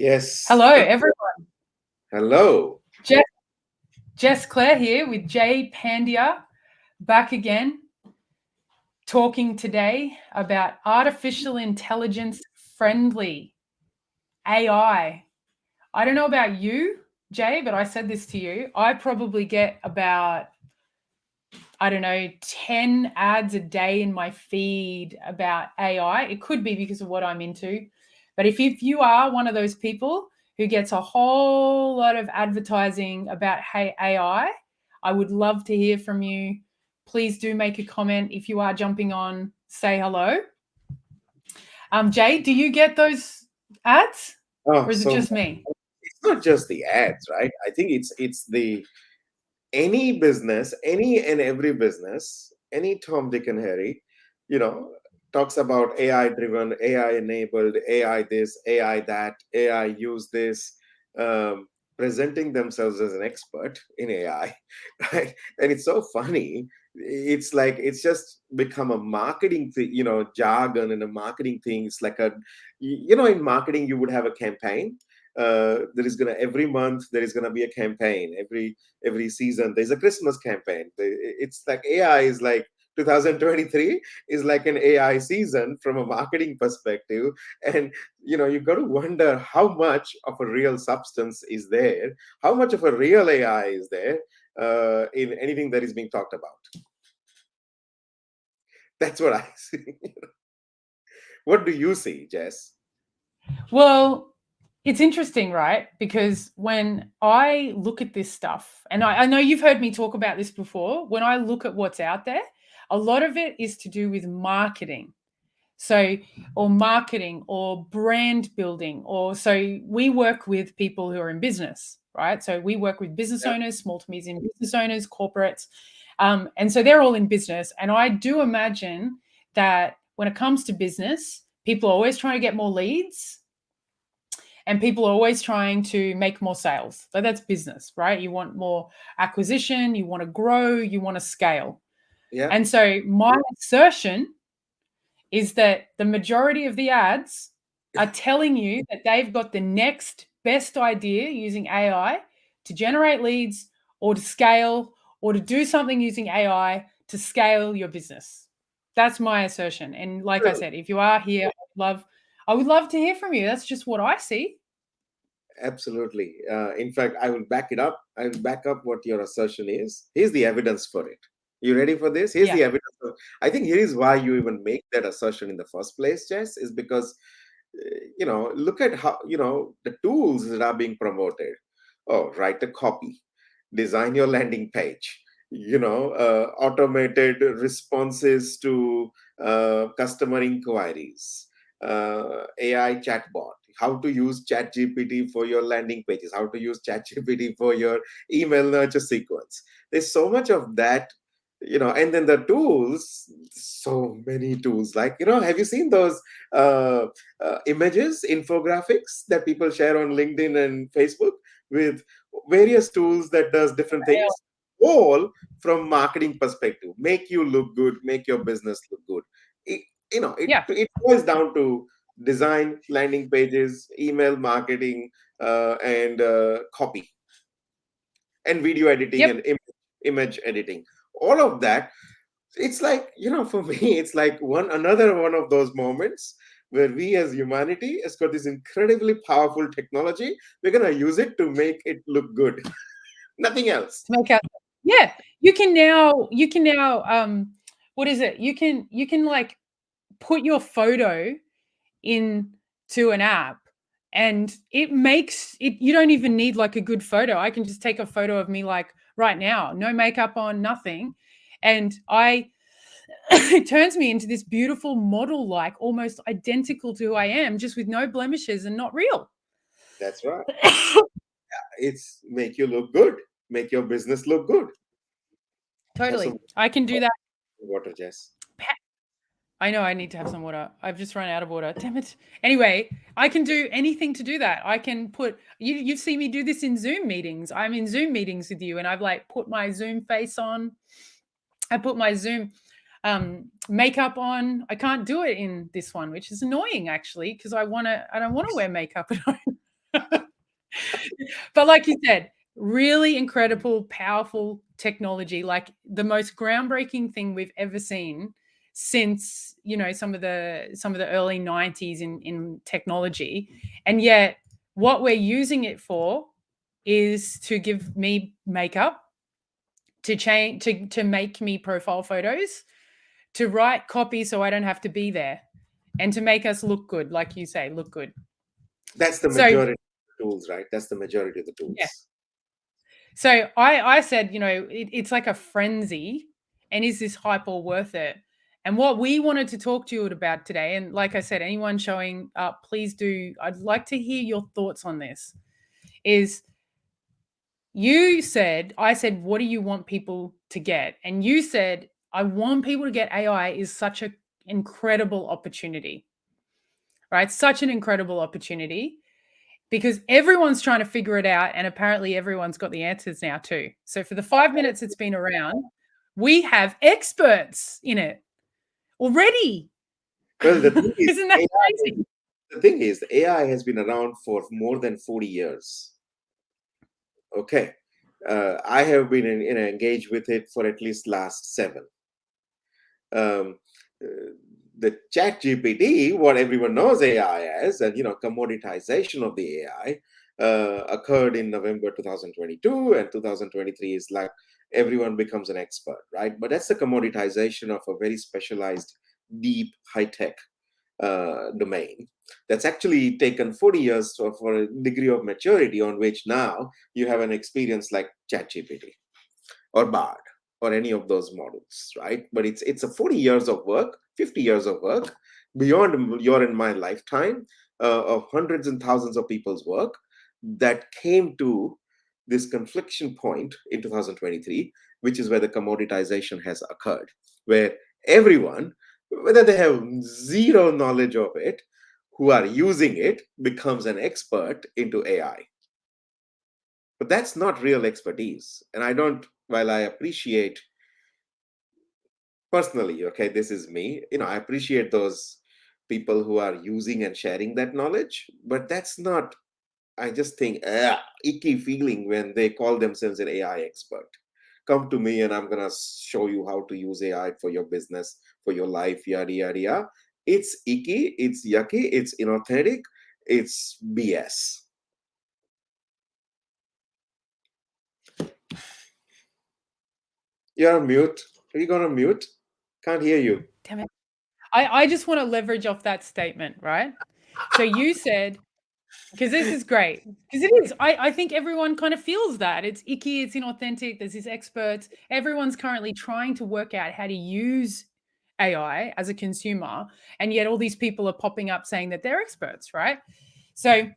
Yes. Hello, everyone. Hello. Jess Clare here with Jay Pandya, back again, talking today about artificial intelligence friendly AI. I don't know about you, Jay, but I said this to you. I probably get about, 10 ads a day in my feed about AI. It could be because of what I'm into. But if you are one of those people who gets a whole lot of advertising about AI, I would love to hear from you. Please do make a comment. If you are jumping on, say hello. Jay, do you get those ads, Oh, or is it so just me? it's not just the ads, right? I think it's the any business, any and every business, any Tom, Dick, and Harry, you know, talks about AI driven, AI enabled, AI this, AI that, AI use this, presenting themselves as an expert in AI, right? And it's so funny. It's like it's just become a marketing thing, jargon and a marketing thing. It's like in marketing, you would have a campaign. There is gonna every month there is gonna be a campaign. Every season there's a Christmas campaign. It's like AI is like 2023 is like an AI season from a marketing perspective. And you got to wonder how much of a real substance is there, how much of a real AI is there in anything that is being talked about. That's what I see. What do you see, Jess? Well, it's interesting, right? Because when I look at this stuff, and I know you've heard me talk about this before, when I look at what's out there, a lot of it is to do with marketing. So, or marketing or brand building, or so we work with people who are in business, right? So we work with business Yeah. owners, small to medium business owners, corporates. And so they're all in business. And I do imagine that when it comes to business, people are always trying to get more leads and people are always trying to make more sales. So that's business, right? You want more acquisition, you want to grow, you want to scale. Yeah. And so my assertion is that the majority of the ads are telling you that they've got the next best idea using AI to generate leads or to scale or to do something using AI to scale your business. That's my assertion. And like I said, if you are here, I would love to hear from you. That's just what I see. Absolutely. In fact, I will back it up. I will back up what your assertion is. Here's the evidence for it. You ready for this? Here's Yeah. the evidence. I think here is why you even make that assertion in the first place, Jess, is because, look at how, the tools that are being promoted. Oh, write a copy, design your landing page, automated responses to customer inquiries, AI chatbot, how to use ChatGPT for your landing pages, how to use ChatGPT for your email nurture sequence. There's so much of that, and then the tools, so many tools. Like, have you seen those uh, images, infographics that people share on LinkedIn and Facebook with various tools that does different things? All from marketing perspective, make you look good, make your business look good. It, Yeah. it boils down to design, landing pages, email marketing, and copy, and video editing Yep. and image editing. All of that. It's like, for me, it's like another one of those moments where we as humanity has got this incredibly powerful technology. We're gonna use it to make it look good. Nothing else. To make out. Yeah. You can now what is it? You can like put your photo into an app and it makes it, you don't even need like a good photo. I can just take a photo of me like right now, no makeup on, nothing, and I it turns me into this beautiful model, like almost identical to who I am, just with no blemishes and not real. That's right. It's make you look good, make your business look good. Have some Totally, I can do that. water, Jess. I know I need to have some water. I've just run out of water. Damn it. Anyway, I can do anything to do that. I can put you see me do this in Zoom meetings. I'm in Zoom meetings with you and I've like put my Zoom face on. I put my Zoom makeup on. I can't do it in this one, which is annoying actually, because I don't want to wear makeup at home. But like you said, really incredible, powerful technology, like the most groundbreaking thing we've ever seen since, some of the early 90s in technology. And yet what we're using it for is to give me makeup, to change, to make me profile photos, to write copy so I don't have to be there, and to make us look good, like you say, look good. That's the So majority of the tools, right? That's the majority of the yeah. tools. So I said, it's like a frenzy, and is this hype all worth it? And what we wanted to talk to you about today, and like I said, anyone showing up, please do. I'd like to hear your thoughts on this. Is I said, what do you want people to get? And you said, I want people to get AI is such an incredible opportunity, right? Such an incredible opportunity, because everyone's trying to figure it out, and apparently everyone's got the answers now too. So for the 5 minutes it's been around, we have experts in it already. Well, the thing is, Isn't that AI, crazy? the thing is, the AI has been around for more than 40 years. Okay. I have been engaged with it for at least last 7. Um, the chat GPT, what everyone knows AI as, and commoditization of the AI occurred in November 2022, and 2023 is like everyone becomes an expert, right? But that's the commoditization of a very specialized, deep, high-tech domain. That's actually taken 40 years for a degree of maturity on which now you have an experience like ChatGPT or Bard or any of those models, right? But it's a 40 years of work, 50 years of work beyond your and my lifetime of hundreds and thousands of people's work that came to this confliction point in 2023, which is where the commoditization has occurred, where everyone, whether they have zero knowledge of it, who are using it, becomes an expert into AI. But that's not real expertise. And I don't, while I appreciate personally, okay, this is me, I appreciate those people who are using and sharing that knowledge, but that's not, I just think, icky feeling when they call themselves an AI expert. Come to me and I'm going to show you how to use AI for your business, for your life, yada, yada, yada. It's icky, it's yucky, it's inauthentic, it's BS. You're on mute. Are you going to mute? Can't hear you. Damn it. I just want to leverage off that statement, right? So you said, because this is great, because it is. I think everyone kind of feels that. It's icky, it's inauthentic, there's these experts. Everyone's currently trying to work out how to use AI as a consumer, and yet all these people are popping up saying that they're experts, right? So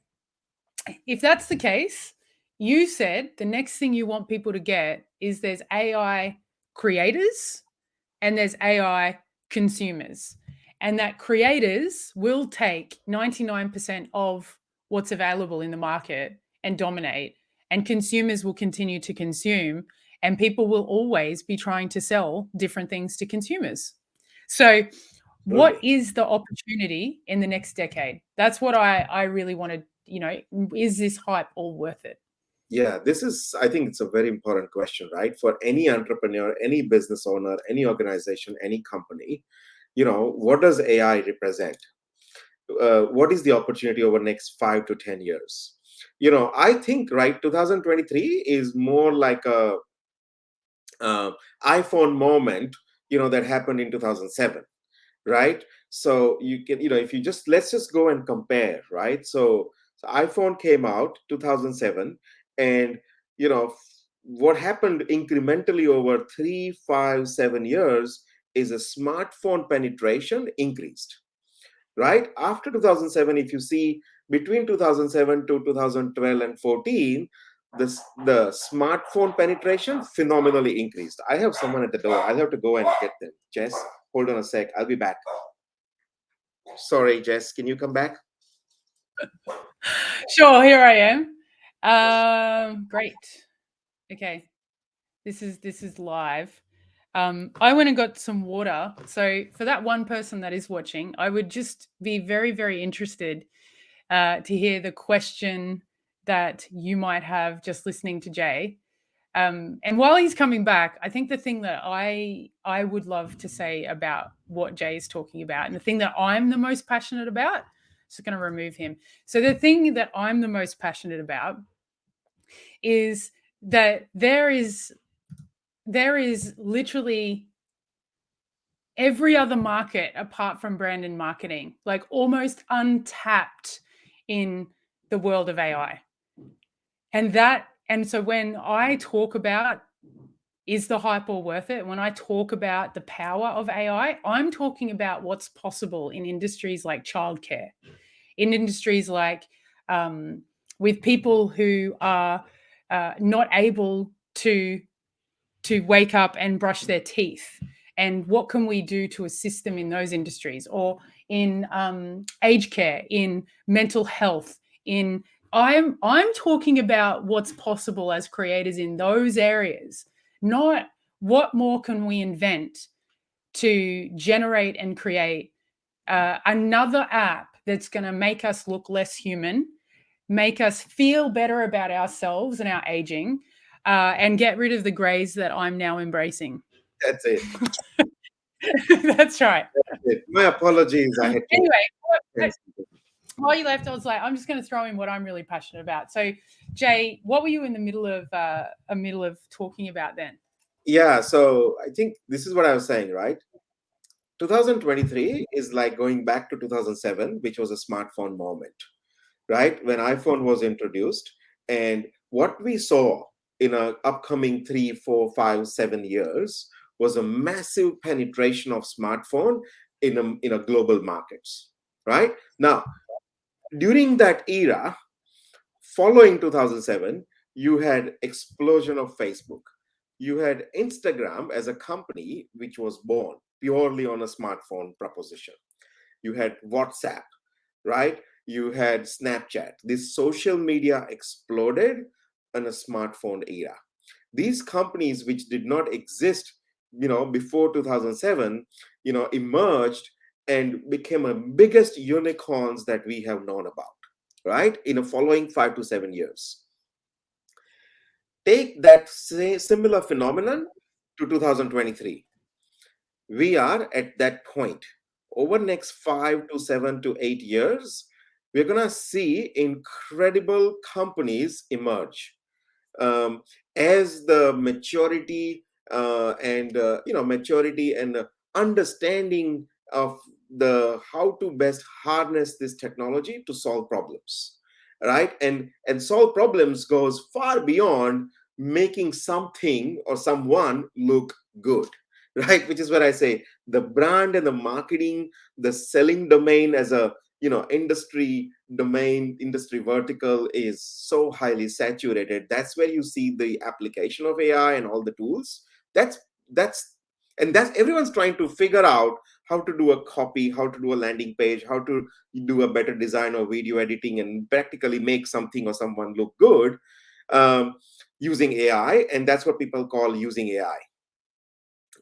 if that's the case, you said the next thing you want people to get is there's AI creators and there's AI consumers. And that creators will take 99% of what's available in the market and dominate, and consumers will continue to consume, and people will always be trying to sell different things to consumers. So what Absolutely. is the opportunity in the next decade? That's what I really wanted, is this hype all worth it? Yeah, I think it's a very important question, right? For any entrepreneur, any business owner, any organization, any company, what does AI represent? What is the opportunity over next 5 to 10 years? I think, right, 2023 is more like a iPhone moment, that happened in 2007, right? So you can, if you just, let's just go and compare, right? So iPhone came out 2007, and what happened incrementally over 3, 5, 7 years is a smartphone penetration increased, right? After 2007, if you see between 2007 to 2012 and 14, the smartphone penetration phenomenally increased. I have someone at the door. I'll have to go and get them. Jess, hold on a sec. I'll be back. Sorry, Jess, can you come back? Sure, here I am. Great. Okay. This is live. I went and got some water. So for that one person that is watching, I would just be very, very interested. to hear the question that you might have just listening to Jay. And while he's coming back, I think the thing that I would love to say about what Jay is talking about, and the thing that I'm the most passionate about, just going to remove him. So the thing that I'm the most passionate about is that there is literally every other market apart from brand and marketing, like almost untapped in the world of AI. And so when I talk about, is the hype all worth it? When I talk about the power of AI, I'm talking about what's possible in industries like childcare, in industries like with people who are not able to wake up and brush their teeth. And what can we do to assist them in those industries, or in aged care, in mental health, in I'm talking about what's possible as creators in those areas, not what more can we invent to generate and create another app that's going to make us look less human, make us feel better about ourselves and our aging, and get rid of the grays that I'm now embracing. That's it. That's right. That's it. My apologies. I had to. Anyway, while you left, I was like, I'm just going to throw in what I'm really passionate about. So, Jay, what were you in the middle of talking about then? Yeah, so I think this is what I was saying, right? 2023 is like going back to 2007, which was a smartphone moment, right? When iPhone was introduced, and what we saw in a upcoming 3, 4, 5, 7 years was a massive penetration of smartphone in a global markets, right? Now, during that era, following 2007, you had explosion of Facebook. You had Instagram as a company which was born purely on a smartphone proposition. You had WhatsApp, right? You had Snapchat. This social media exploded in a smartphone era. These companies which did not exist, before 2007, emerged and became a biggest unicorns that we have known about, right? In the following 5 to 7 years. Take that similar phenomenon to 2023. We are at that point. Over next 5 to 7 to 8 years, we're gonna see incredible companies emerge as the maturity and understanding of the how to best harness this technology to solve problems, right? And solve problems goes far beyond making something or someone look good, right? Which is what I say, the brand and the marketing, the selling domain as a industry domain, industry vertical is so highly saturated. That's where you see the application of AI and all the tools. That's everyone's trying to figure out how to do a copy, how to do a landing page, how to do a better design or video editing and practically make something or someone look good using AI. And that's what people call using AI.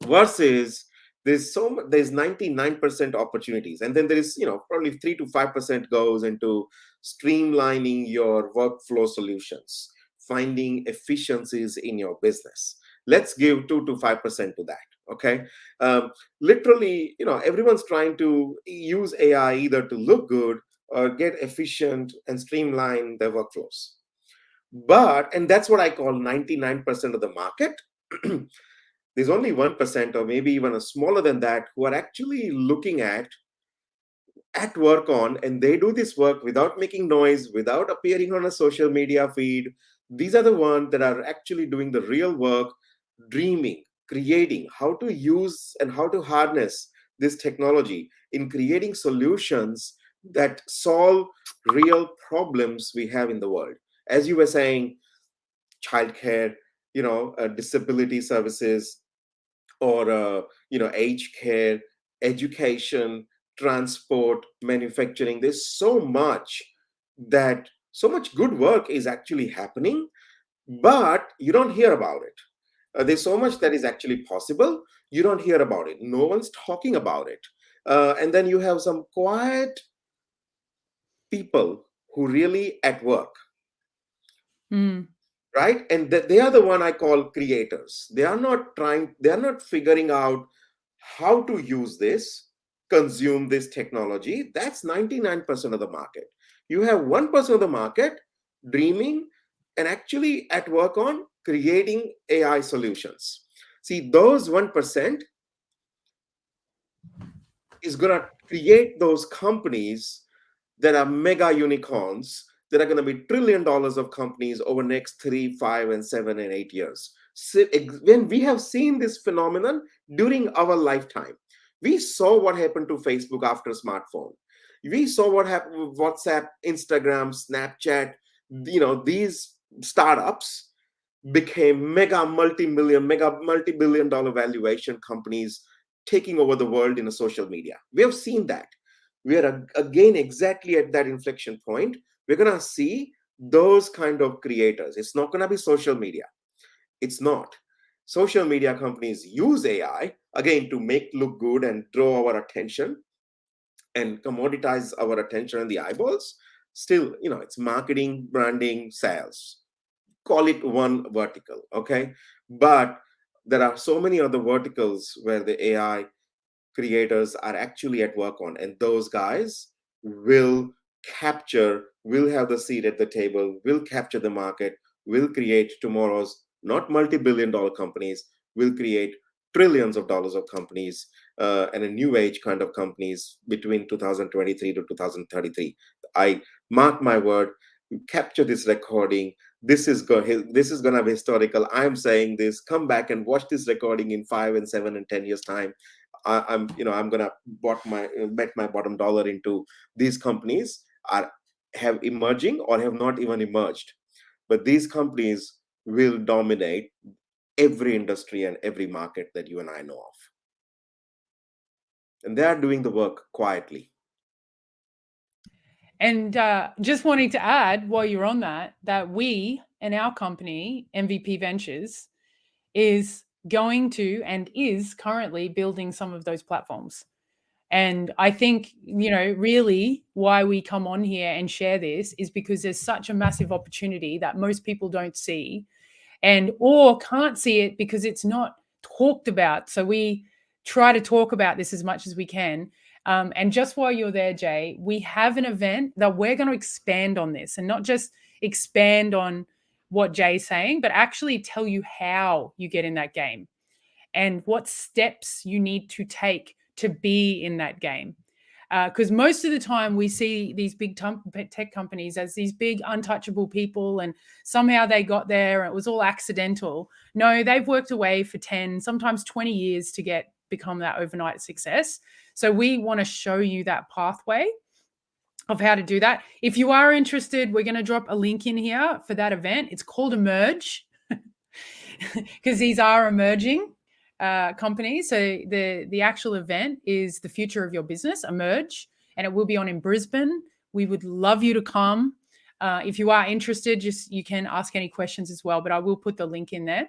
Versus there's 99% opportunities, and then there is probably 3 to 5% goes into streamlining your workflow solutions, finding efficiencies in your business. Let's give 2 to 5% to that. Okay. Literally, everyone's trying to use AI either to look good or get efficient and streamline their workflows. And that's what I call 99% of the market. There's only 1%, or maybe even a smaller than that, who are actually looking at work on, and they do this work without making noise, without appearing on a social media feed. These are the ones that are actually doing the real work, dreaming, creating, how to use and how to harness this technology in creating solutions that solve real problems we have in the world. As you were saying, childcare, disability services, or aged care, education, transport, manufacturing. There's so much good work is actually happening, but you don't hear about it. There's so much that is actually possible. You don't hear about it. No one's talking about it. And then you have some quiet people who really at work, Mm. right? And they are the one I call creators. They are not figuring out how to use this, consume this technology. That's 99% of the market. You have 1% of the market dreaming and actually at work on creating AI solutions. See, those 1% is going to create those companies that are mega unicorns that are going to be $1 trillion of companies over next 3, 5, and 7 and 8 years. So, when we have seen this phenomenon during our lifetime, we saw what happened to Facebook after smartphone. We saw what happened with WhatsApp, Instagram, Snapchat. These startups became mega multi-billion dollar valuation companies taking over the world in a social media. We have seen that. We are again exactly at that inflection point. We're going to see those kind of creators. It's not going to be social media. It's not. Social media companies use AI again to make look good and draw our attention and commoditize our attention and the eyeballs. Still, it's marketing, branding, sales. Call it one vertical, okay? But there are so many other verticals where the AI creators are actually at work on, and those guys will have the seat at the table, will capture the market, will create tomorrow's not multi-billion dollar companies, will create trillions of dollars of companies, and a new age kind of companies between 2023 to 2033. I mark my word, capture this recording. This is going to be historical. I'm saying this. Come back and watch this recording in 5 and 7 and 10 years time. I'm gonna bet my bottom dollar into these companies have emerging or have not even emerged, but these companies will dominate every industry and every market that you and I know of, and they are doing the work quietly. And just wanting to add, while you're on that we and our company, MVP Ventures, is going to and is currently building some of those platforms. And I think, really why we come on here and share this is because there's such a massive opportunity that most people don't see or can't see it because it's not talked about. So we try to talk about this as much as we can. And just while you're there, Jay, we have an event that we're going to expand on this, and not just expand on what Jay's saying, but actually tell you how you get in that game and what steps you need to take to be in that game. Because most of the time we see these big tech companies as these big untouchable people, and somehow they got there and it was all accidental. No, they've worked away for 10, sometimes 20 years to become that overnight success. So we want to show you that pathway of how to do that. If you are interested, we're going to drop a link in here for that event. It's called Emerge because these are emerging companies. So the actual event is the future of your business, Emerge, and it will be on in Brisbane. We would love you to come. If you are interested, you can ask any questions as well, but I will put the link in there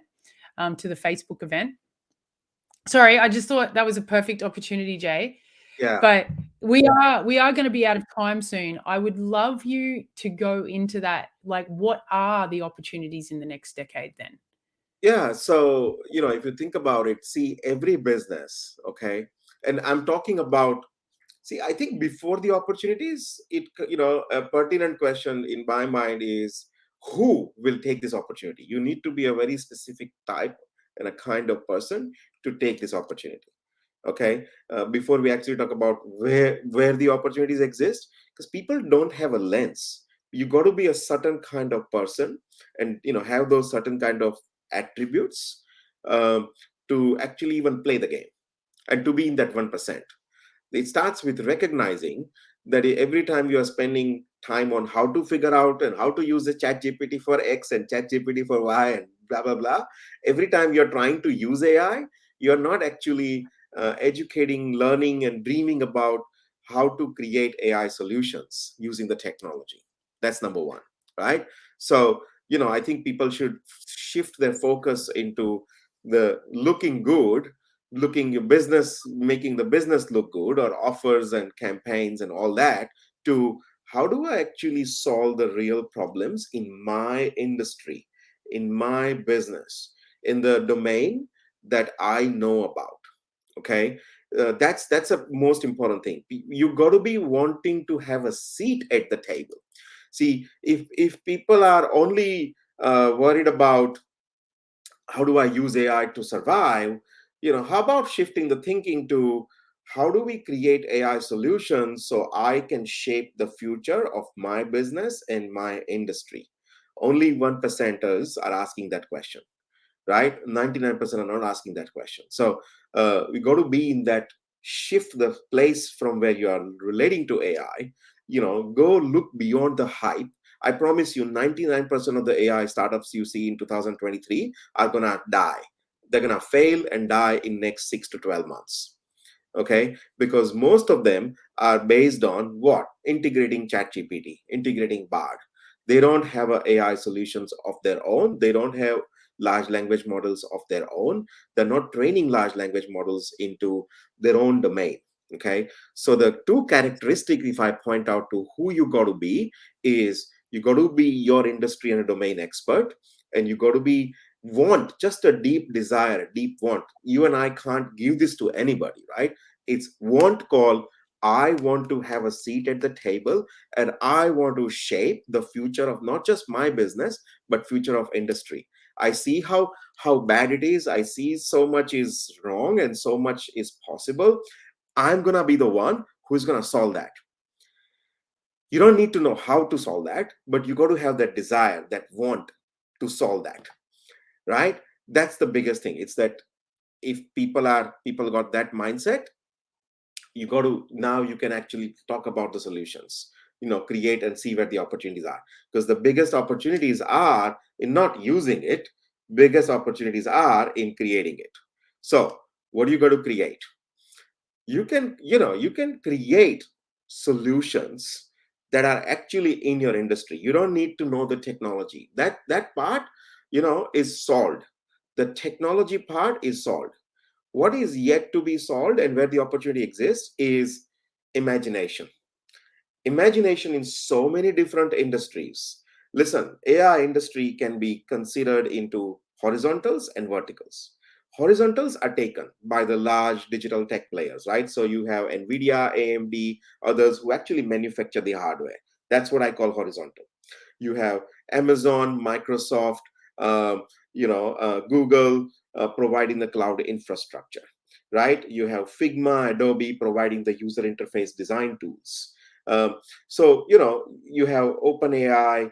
to the Facebook event. Sorry, I just thought that was a perfect opportunity, Jay. Yeah. But we are going to be out of time soon. I would love you to go into that. Like, what are the opportunities in the next decade then? Yeah. So, if you think about it, see, every business, okay, and I'm talking about, see, I think before the opportunities, a pertinent question in my mind is who will take this opportunity? You need to be a very specific type and a kind of person to take this opportunity. Okay. Before we actually talk about where the opportunities exist, because people don't have a lens. You got to be a certain kind of person and have those certain kind of attributes to actually even play the game and to be in that 1%. It starts with recognizing that every time you are spending time on how to figure out and how to use the chat GPT for X and chat GPT for Y and blah blah blah, every time you're trying to use AI, you're not actually educating, learning, and dreaming about how to create AI solutions using the technology. That's number one, right? So I think people should shift their focus into the looking good, looking your business, making the business look good, or offers and campaigns and all that, to how do I actually solve the real problems in my industry, in my business, in the domain that I know about? Okay, that's a most important thing. You got to be wanting to have a seat at the table. See, if people are only worried about how do I use AI to survive, how about shifting the thinking to how do we create AI solutions so I can shape the future of my business and my industry? Only 1%ers are asking that question, right? 99% are not asking that question. So we got to be in that, shift the place from where you are relating to AI, go look beyond the hype. I promise you 99% of the AI startups you see in 2023 are going to die. They're going to fail and die in next 6 to 12 months. Okay, because most of them are based on what? Integrating ChatGPT, integrating Bard. They don't have a AI solutions of their own. They don't have large language models of their own. They're not training large language models into their own domain. Okay, so the two characteristics, if I point out to who you got to be, is you got to be your industry and a domain expert, and you got to be want, just a deep desire, a deep want. You and I can't give this to anybody, right? It's want call. I want to have a seat at the table, and I want to shape the future of not just my business but future of industry. I see how bad it is. I see so much is wrong and so much is possible. I'm going to be the one who's going to solve that. You don't need to know how to solve that, but you got to have that desire, that want to solve that, right? That's the biggest thing. It's that if people got that mindset, you got to, now you can actually talk about the solutions, create and see where the opportunities are, because the biggest opportunities are in not using it. Biggest opportunities are in creating it. So what do you got to create? You can create solutions that are actually in your industry. You don't need to know the technology. That part is solved. The technology part is solved. What is yet to be solved and where the opportunity exists is imagination. Imagination in so many different industries. Listen, AI industry can be considered into horizontals and verticals. Horizontals are taken by the large digital tech players, right? So you have Nvidia, AMD, others who actually manufacture the hardware. That's what I call horizontal. You have Amazon, Microsoft, Google providing the cloud infrastructure, right? You have Figma, Adobe providing the user interface design tools. So you have OpenAI,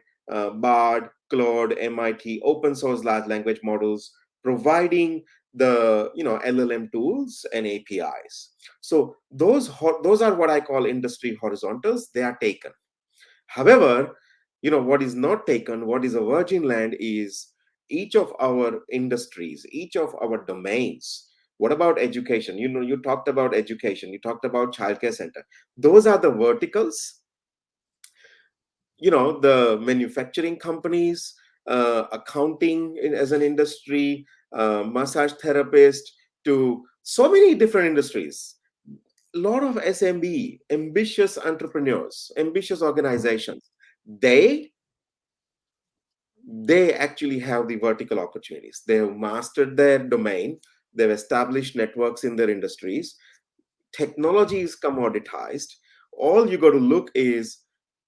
Bard, Claude, MIT, open source large language models providing the LLM tools and APIs. So those are what I call industry horizontals. They are taken. However, what is not taken, what is a virgin land, is each of our industries, each of our domains. What about education? You talked about education, you talked about childcare center. Those are the verticals. The manufacturing companies, accounting as an industry, massage therapist, to so many different industries. A lot of SMB, ambitious entrepreneurs, ambitious organizations, they actually have the vertical opportunities. They've mastered their domain. They've established networks in their industries. Technology is commoditized. All you got to look is,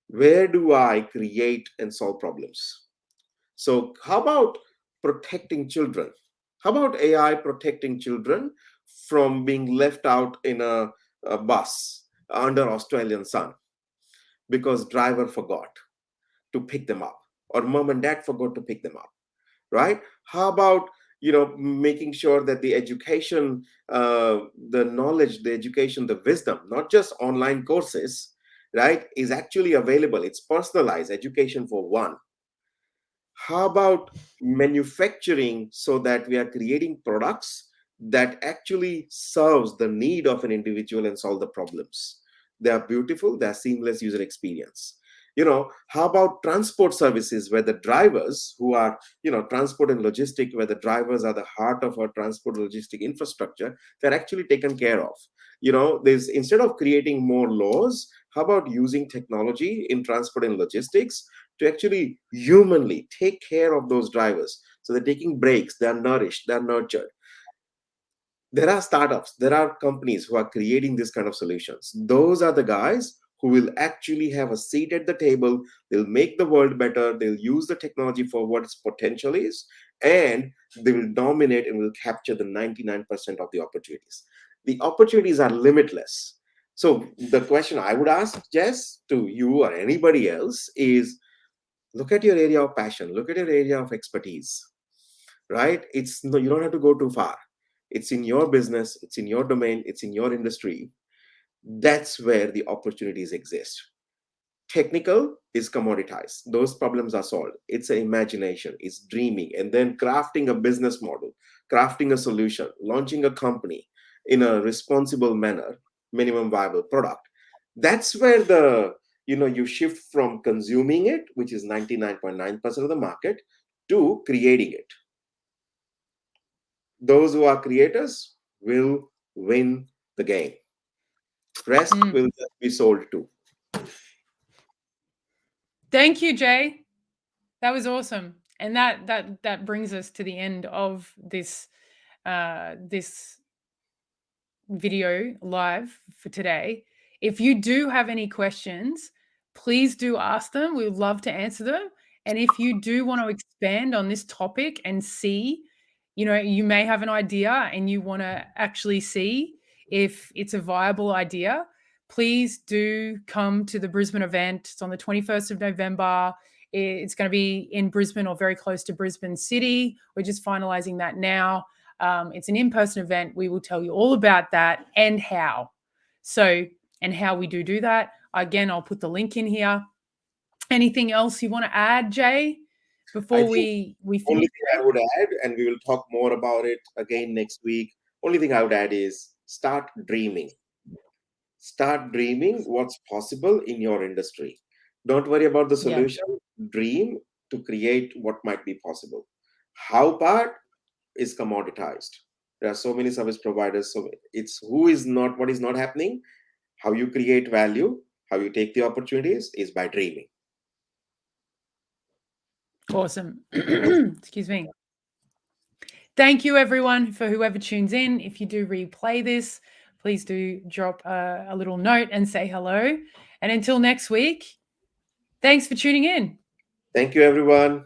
where do I create and solve problems? So how about protecting children? How about AI protecting children from being left out in a bus under Australian sun because driver forgot to pick them up, or mom and dad forgot to pick them up, right? How about making sure that the education, the knowledge, the education, the wisdom, not just online courses, right, is actually available. It's personalized education for one. How about manufacturing so that we are creating products that actually serves the need of an individual and solve the problems? They are beautiful, they are seamless user experience. How about transport services, where the drivers who are, transport and logistic, where the drivers are the heart of our transport logistic infrastructure, they're actually taken care of. There's, instead of creating more laws, How about using technology in transport and logistics to actually humanly take care of those drivers? So they're taking breaks, they're nourished, they're nurtured. There are startups, there are companies who are creating this kind of solutions. Those are the guys who will actually have a seat at the table. They'll make the world better. They'll use the technology for what its potential is, and they will dominate and will capture the 99% of the opportunities. The opportunities are limitless. So the question I would ask, Jess, to you or anybody else is, look at your area of passion, look at your area of expertise, right? It's no, you don't have to go too far. It's in your business, it's in your domain, it's in your industry. That's where the opportunities exist. Technical is commoditized. Those problems are solved. It's an imagination, it's dreaming, and then crafting a business model, crafting a solution, launching a company in a responsible manner, minimum viable product. That's where you shift from consuming it, which is 99.9% of the market, to creating it. Those who are creators will win the game. Rest will just be sold to. Thank you, Jay. That was awesome. And that brings us to the end of this this video live for today. If you do have any questions, please do ask them. We would love to answer them. And if you do want to expand on this topic and see, you may have an idea and you want to actually see if it's a viable idea, please do come to the Brisbane event. It's on the 21st of November. It's going to be in Brisbane or very close to Brisbane City. We're just finalizing that now. It's an in-person event. We will tell you all about that and how. And how we do that. Again, I'll put the link in here. Anything else you want to add, Jay, before we finish? Only thing I would add, and we will talk more about it again next week. Only thing I would add is start dreaming. Start dreaming what's possible in your industry. Don't worry about the solution. Yeah. Dream to create what might be possible. How part is commoditized. There are so many service providers. So it's what is not happening. How you create value, how you take the opportunities is by dreaming. Awesome. Excuse me. Thank you, everyone, for whoever tunes in. If you do replay this, please do drop a little note and say hello. And until next week, thanks for tuning in. Thank you, everyone.